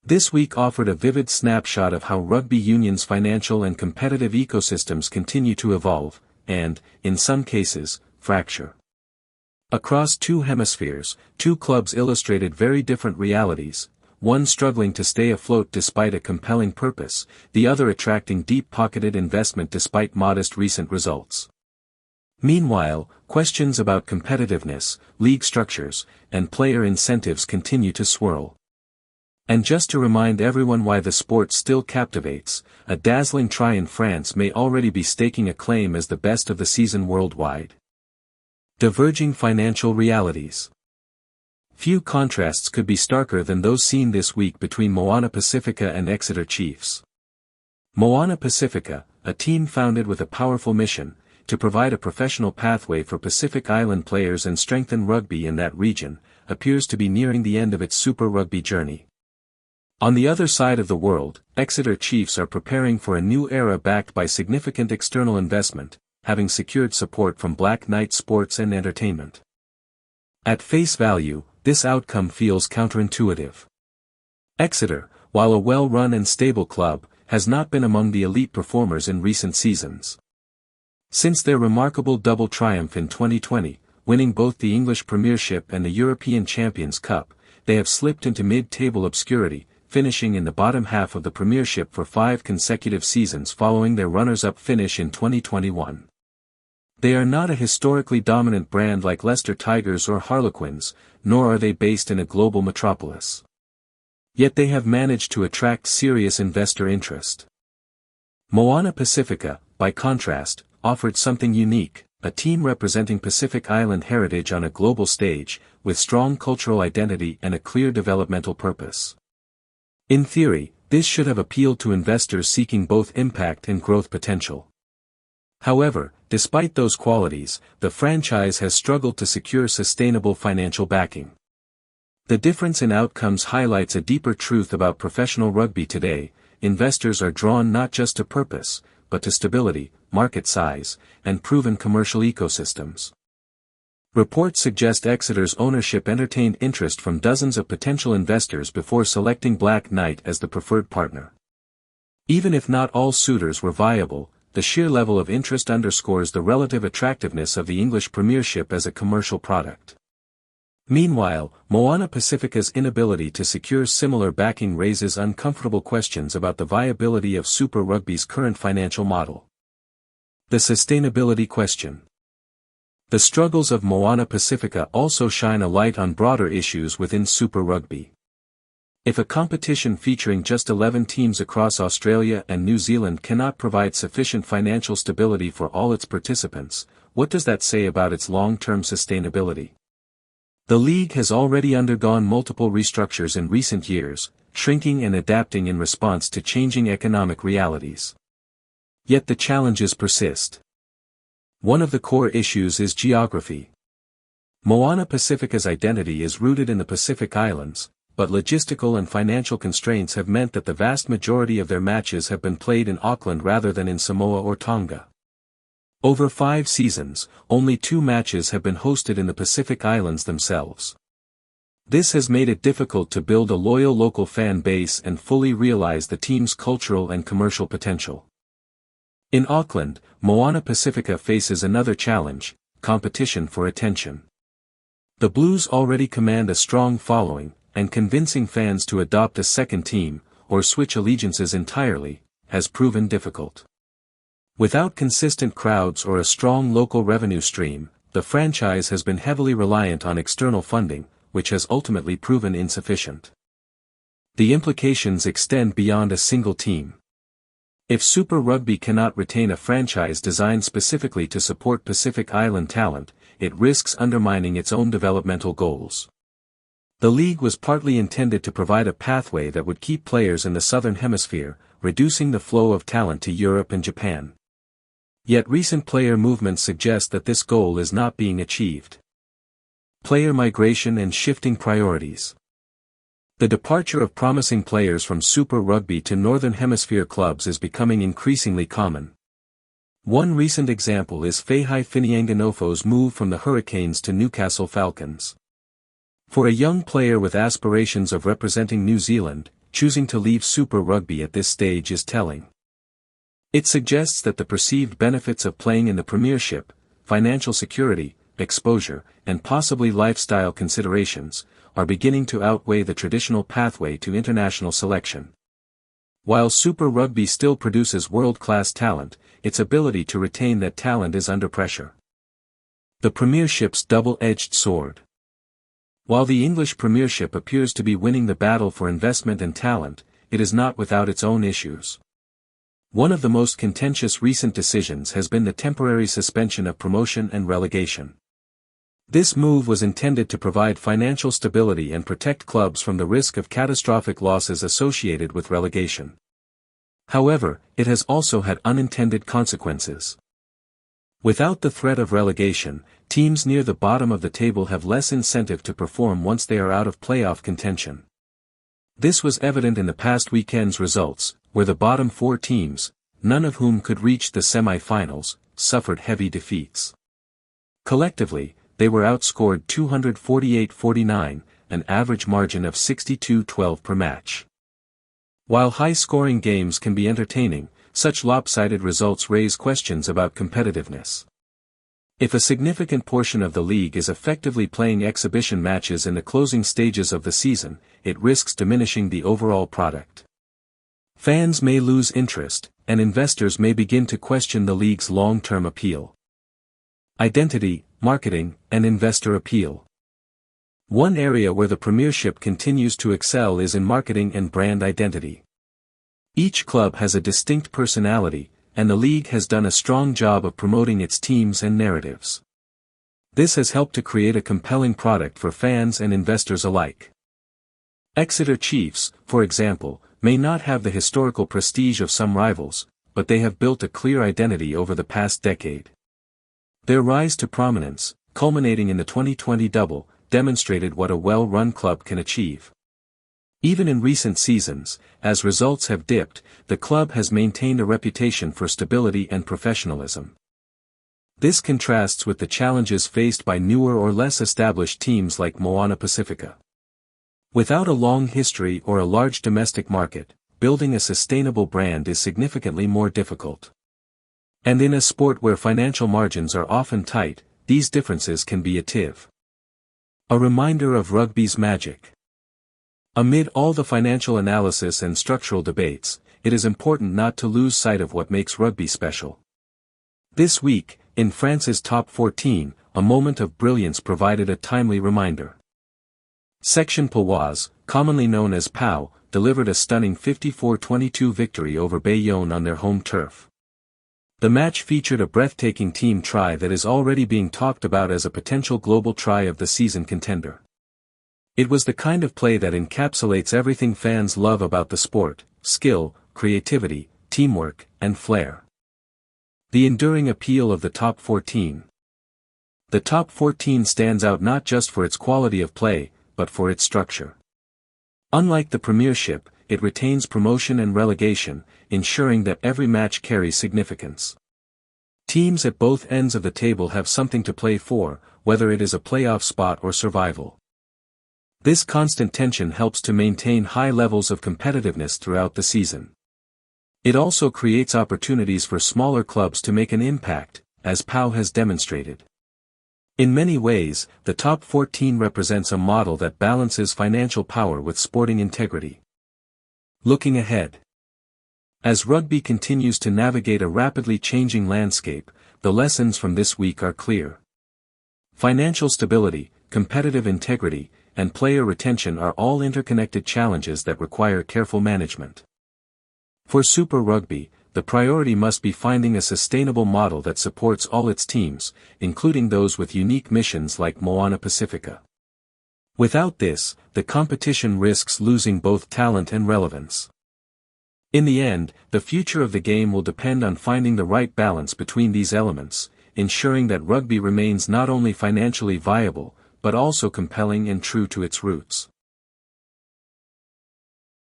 This week offered a vivid snapshot of how rugby union's financial and competitive ecosystems continue to evolve, and, in some cases, fracture. Across two hemispheres, two clubs illustrated very different realities, one struggling to stay afloat despite a compelling purpose, the other attracting deep-pocketed investment despite modest recent results. Meanwhile, questions about competitiveness, league structures, and player incentives continue to swirl. And just to remind everyone why the sport still captivates, a dazzling try in France may already be staking a claim as the best of the season worldwide. Diverging financial realities. Few contrasts could be starker than those seen this week between Moana Pasifika and Exeter Chiefs. Moana Pasifika, a team founded with a powerful mission, to provide a professional pathway for Pacific Island players and strengthen rugby in that region, appears to be nearing the end of its Super Rugby journey. On the other side of the world, Exeter Chiefs are preparing for a new era backed by significant external investment, having secured support from Black Knight Sports and Entertainment. At face value, this outcome feels counterintuitive. Exeter, while a well-run and stable club, has not been among the elite performers in recent seasons. Since their remarkable double triumph in 2020, winning both the English Premiership and the European Champions Cup, they have slipped into mid-table obscurity, finishing in the bottom half of the Premiership for 5 consecutive seasons following their runners-up finish in 2021. They are not a historically dominant brand like Leicester Tigers or Harlequins, nor are they based in a global metropolis. Yet they have managed to attract serious investor interest. Moana Pasifika, by contrast, offered something unique, a team representing Pacific Island heritage on a global stage, with strong cultural identity and a clear developmental purpose. In theory, this should have appealed to investors seeking both impact and growth potential. However, despite those qualities, the franchise has struggled to secure sustainable financial backing. The difference in outcomes highlights a deeper truth about professional rugby today: investors are drawn not just to purpose, but to stability, market size, and proven commercial ecosystems. Reports suggest Exeter's ownership entertained interest from dozens of potential investors before selecting Black Knight as the preferred partner. Even if not all suitors were viable, the sheer level of interest underscores the relative attractiveness of the English Premiership as a commercial product. Meanwhile, Moana Pasifika's inability to secure similar backing raises uncomfortable questions about the viability of Super Rugby's current financial model. The sustainability question. The struggles of Moana Pasifika also shine a light on broader issues within Super Rugby. If a competition featuring just 11 teams across Australia and New Zealand cannot provide sufficient financial stability for all its participants, what does that say about its long-term sustainability? The league has already undergone multiple restructures in recent years, shrinking and adapting in response to changing economic realities. Yet the challenges persist. One of the core issues is geography. Moana Pasifika's identity is rooted in the Pacific Islands, but logistical and financial constraints have meant that the vast majority of their matches have been played in Auckland rather than in Samoa or Tonga. Over 5 seasons, only 2 matches have been hosted in the Pacific Islands themselves. This has made it difficult to build a loyal local fan base and fully realize the team's cultural and commercial potential. In Auckland, Moana Pasifika faces another challenge: competition for attention. The Blues already command a strong following, and convincing fans to adopt a second team, or switch allegiances entirely, has proven difficult. Without consistent crowds or a strong local revenue stream, the franchise has been heavily reliant on external funding, which has ultimately proven insufficient. The implications extend beyond a single team. If Super Rugby cannot retain a franchise designed specifically to support Pacific Island talent, it risks undermining its own developmental goals. The league was partly intended to provide a pathway that would keep players in the Southern Hemisphere, reducing the flow of talent to Europe and Japan. Yet recent player movements suggest that this goal is not being achieved. Player migration and shifting priorities. The departure of promising players from Super Rugby to Northern Hemisphere clubs is becoming increasingly common. One recent example is Fehi Fineanganofo's move from the Hurricanes to Newcastle Falcons. For a young player with aspirations of representing New Zealand, choosing to leave Super Rugby at this stage is telling. It suggests that the perceived benefits of playing in the Premiership, financial security, exposure, and possibly lifestyle considerations, are beginning to outweigh the traditional pathway to international selection. While Super Rugby still produces world-class talent, its ability to retain that talent is under pressure. The Premiership's double-edged sword. While the English Premiership appears to be winning the battle for investment and talent, it is not without its own issues. One of the most contentious recent decisions has been the temporary suspension of promotion and relegation. This move was intended to provide financial stability and protect clubs from the risk of catastrophic losses associated with relegation. However, it has also had unintended consequences. Without the threat of relegation, teams near the bottom of the table have less incentive to perform once they are out of playoff contention. This was evident in the past weekend's results, where the bottom four teams, none of whom could reach the semi-finals, suffered heavy defeats. Collectively, they were outscored 248-49, an average margin of 62-12 per match. While high-scoring games can be entertaining, such lopsided results raise questions about competitiveness. If a significant portion of the league is effectively playing exhibition matches in the closing stages of the season, it risks diminishing the overall product. Fans may lose interest, and investors may begin to question the league's long-term appeal. Identity, marketing, and investor appeal. One area where the Premiership continues to excel is in marketing and brand identity. Each club has a distinct personality, and the league has done a strong job of promoting its teams and narratives. This has helped to create a compelling product for fans and investors alike. Exeter Chiefs, for example, may not have the historical prestige of some rivals, but they have built a clear identity over the past decade. Their rise to prominence, culminating in the 2020 double, demonstrated what a well-run club can achieve. Even in recent seasons, as results have dipped, the club has maintained a reputation for stability and professionalism. This contrasts with the challenges faced by newer or less established teams like Moana Pasifika. Without a long history or a large domestic market, building a sustainable brand is significantly more difficult. And in a sport where financial margins are often tight, these differences can be a reminder of rugby's magic. Amid all the financial analysis and structural debates, it is important not to lose sight of what makes rugby special. This week, in France's top 14, a moment of brilliance provided a timely reminder. Section Paloise, commonly known as POW, delivered a stunning 54-22 victory over Bayonne on their home turf. The match featured a breathtaking team try that is already being talked about as a potential global try of the season contender. It was the kind of play that encapsulates everything fans love about the sport: skill, creativity, teamwork, and flair. The enduring appeal of the top 14. The top 14 stands out not just for its quality of play, but for its structure. Unlike the Premiership, it retains promotion and relegation, ensuring that every match carries significance. Teams at both ends of the table have something to play for, whether it is a playoff spot or survival. This constant tension helps to maintain high levels of competitiveness throughout the season. It also creates opportunities for smaller clubs to make an impact, as POW has demonstrated. In many ways, the top 14 represents a model that balances financial power with sporting integrity. Looking ahead. As rugby continues to navigate a rapidly changing landscape, the lessons from this week are clear. Financial stability, competitive integrity, and player retention are all interconnected challenges that require careful management. For Super Rugby, the priority must be finding a sustainable model that supports all its teams, including those with unique missions like Moana Pasifika. Without this, the competition risks losing both talent and relevance. In the end, the future of the game will depend on finding the right balance between these elements, ensuring that rugby remains not only financially viable, but also compelling and true to its roots.